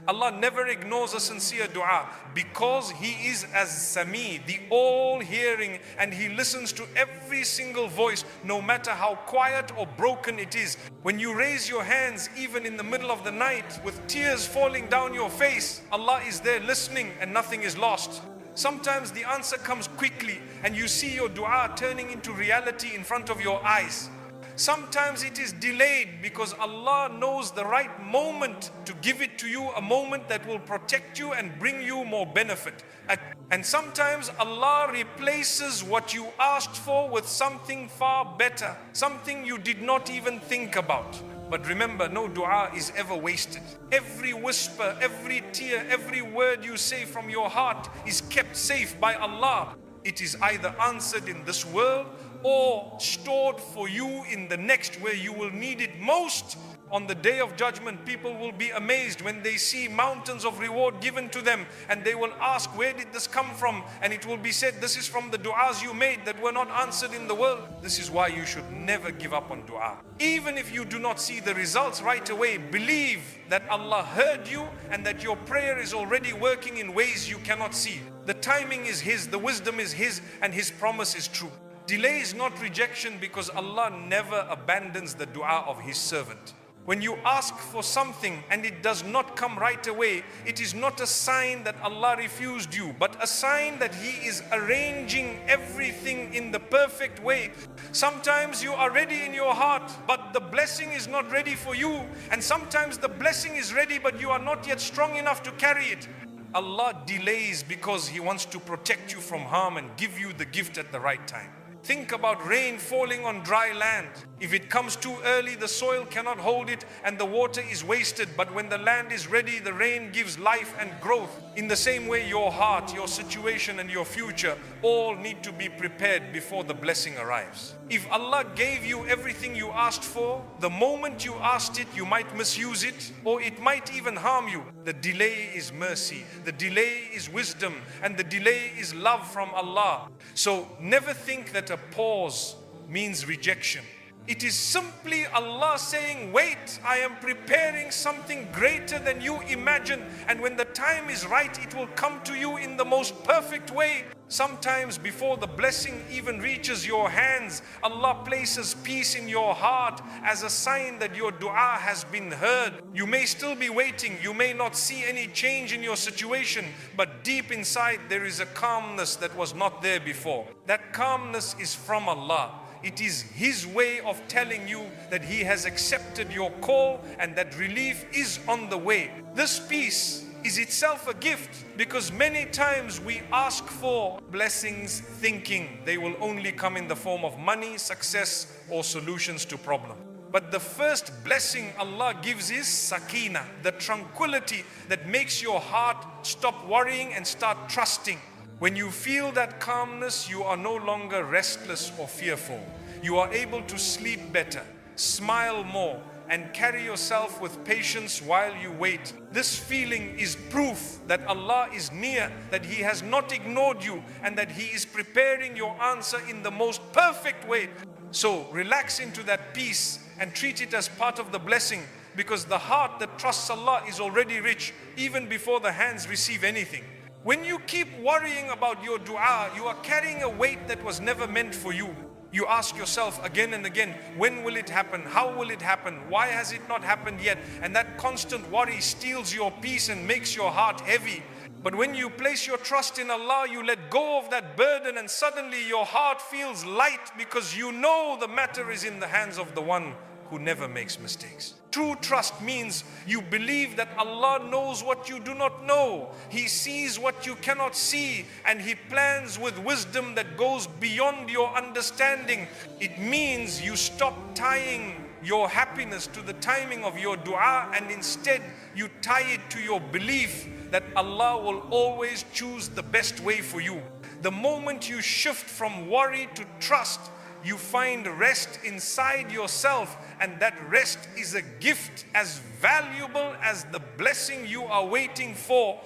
Allah never ignores a sincere dua because He is as Sami, the all-hearing, and He listens to every single voice, no matter how quiet or broken it is. When you raise your hands, even in the middle of the night, with tears falling down your face, Allah is there listening and nothing is lost. Sometimes the answer comes quickly and you see your dua turning into reality in front of your eyes. Sometimes it is delayed because Allah knows the right moment to give it to you, a moment that will protect you and bring you more benefit. And sometimes Allah replaces what you asked for with something far better, something you did not even think about. But remember, no dua is ever wasted. Every whisper, every tear, every word you say from your heart is kept safe by Allah. It is either answered in this world or stored for you in the next, where you will need it most. On the day of judgment, people will be amazed when they see mountains of reward given to them, and they will ask, where did this come from? And it will be said, this is from the du'as you made that were not answered in the world. This is why you should never give up on dua. Even if you do not see the results right away, believe that Allah heard you and that your prayer is already working in ways you cannot see. The timing is His, the wisdom is His, and His promise is true. Delay is not rejection, because Allah never abandons the dua of His servant. When you ask for something and it does not come right away, it is not a sign that Allah refused you, but a sign that He is arranging everything in the perfect way. Sometimes you are ready in your heart, but the blessing is not ready for you. And sometimes the blessing is ready, but you are not yet strong enough to carry it. Allah delays because He wants to protect you from harm and give you the gift at the right time. Think about rain falling on dry land. If it comes too early, the soil cannot hold it and the water is wasted. But when the land is ready, the rain gives life and growth. In the same way, your heart, your situation and your future all need to be prepared before the blessing arrives. If Allah gave you everything you asked for, the moment you asked it, you might misuse it, or it might even harm you. The delay is mercy, the delay is wisdom, and the delay is love from Allah. So never think that a pause means rejection. It is simply Allah saying, wait, I am preparing something greater than you imagine, and when the time is right, it will come to you in the most perfect way. Sometimes before the blessing even reaches your hands, Allah places peace in your heart as a sign that your dua has been heard. You may still be waiting, you may not see any change in your situation, but deep inside there is a calmness that was not there before. That calmness is from Allah. It is His way of telling you that He has accepted your call and that relief is on the way. This peace is itself a gift, because many times we ask for blessings thinking they will only come in the form of money, success, or solutions to problems. But the first blessing Allah gives is sakina, the tranquility that makes your heart stop worrying and start trusting. When you feel that calmness, you are no longer restless or fearful. You are able to sleep better, smile more, and carry yourself with patience while you wait. This feeling is proof that Allah is near, that He has not ignored you, and that He is preparing your answer in the most perfect way. So relax into that peace and treat it as part of the blessing, because the heart that trusts Allah is already rich even before the hands receive anything. When you keep worrying about your dua, you are carrying a weight that was never meant for you. You ask yourself again and again, when will it happen? How will it happen? Why has it not happened yet? And that constant worry steals your peace and makes your heart heavy. But when you place your trust in Allah, you let go of that burden, and suddenly your heart feels light, because you know the matter is in the hands of the one who never makes mistakes. True trust means you believe that Allah knows what you do not know. He sees what you cannot see, and He plans with wisdom that goes beyond your understanding. It means you stop tying your happiness to the timing of your dua, and instead you tie it to your belief that Allah will always choose the best way for you. The moment you shift from worry to trust, you find rest inside yourself, and that rest is a gift as valuable as the blessing you are waiting for.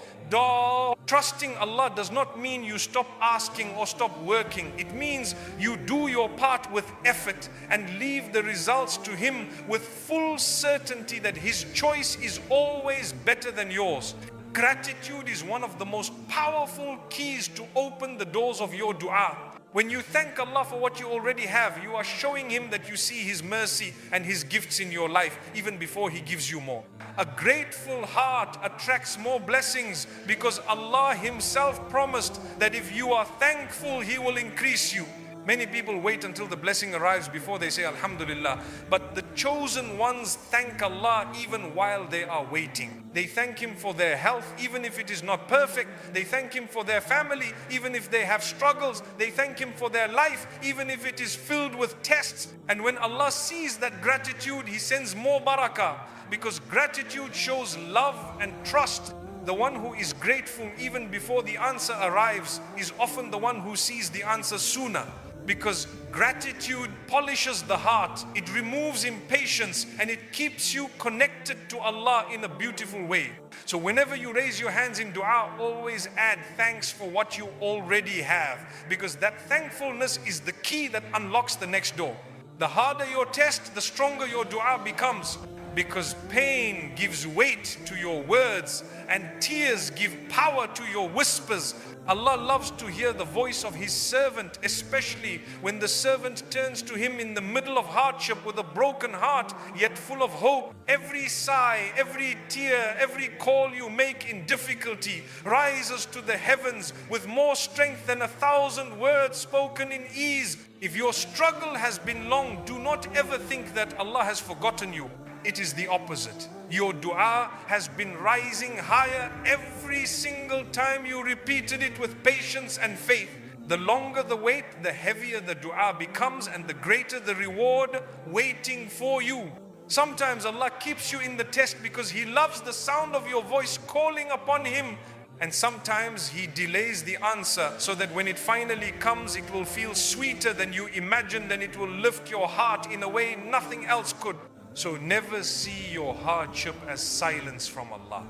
Trusting Allah does not mean you stop asking or stop working. It means you do your part with effort and leave the results to Him with full certainty that His choice is always better than yours. Gratitude is one of the most powerful keys to open the doors of your dua. When you thank Allah for what you already have, you are showing Him that you see His mercy and His gifts in your life even before He gives you more. A grateful heart attracts more blessings because Allah Himself promised that if you are thankful, He will increase you. Many people wait until the blessing arrives before they say Alhamdulillah. But the chosen ones thank Allah even while they are waiting. They thank Him for their health even if it is not perfect. They thank Him for their family even if they have struggles. They thank Him for their life even if it is filled with tests. And when Allah sees that gratitude, He sends more barakah, because gratitude shows love and trust. The one who is grateful even before the answer arrives is often the one who sees the answer sooner. Because gratitude polishes the heart, it removes impatience, and it keeps you connected to Allah in a beautiful way. So whenever you raise your hands in dua, always add thanks for what you already have, because that thankfulness is the key that unlocks the next door. The harder your test, the stronger your dua becomes, because pain gives weight to your words and tears give power to your whispers. Allah loves to hear the voice of His servant, especially when the servant turns to Him in the middle of hardship with a broken heart yet full of hope. Every sigh, every tear, every call you make in difficulty rises to the heavens with more strength than 1,000 words spoken in ease. If your struggle has been long, do not ever think that Allah has forgotten you. It is the opposite. Your dua has been rising higher every single time you repeated it with patience and faith. The longer the wait, the heavier the dua becomes and the greater the reward waiting for you. Sometimes Allah keeps you in the test because He loves the sound of your voice calling upon Him. And sometimes He delays the answer so that when it finally comes, it will feel sweeter than you imagined and it will lift your heart in a way nothing else could. So never see your hardship as silence from Allah.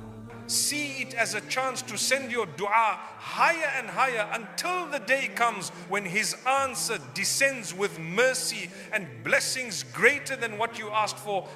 See it as a chance to send your dua higher and higher until the day comes when His answer descends with mercy and blessings greater than what you asked for.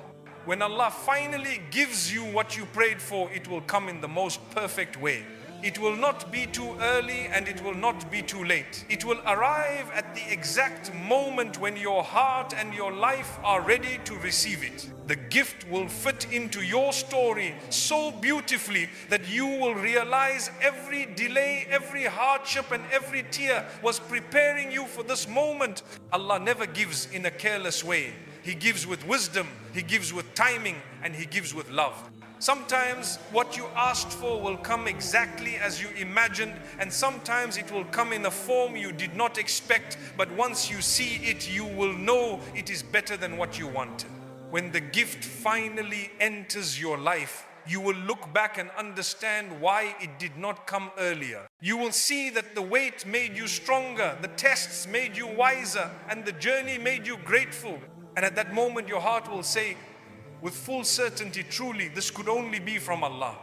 When Allah finally gives you what you prayed for, it will come in the most perfect way. It will not be too early and it will not be too late. It will arrive at the exact moment when your heart and your life are ready to receive it. The gift will fit into your story so beautifully that you will realize every delay, every hardship and every tear was preparing you for this moment. Allah never gives in a careless way. He gives with wisdom, He gives with timing, and He gives with love. Sometimes what you asked for will come exactly as you imagined, and sometimes it will come in a form you did not expect, but once you see it, you will know it is better than what you wanted. When the gift finally enters your life, you will look back and understand why it did not come earlier. You will see that the wait made you stronger, the tests made you wiser, and the journey made you grateful. And at that moment your heart will say, with full certainty, truly, this could only be from Allah.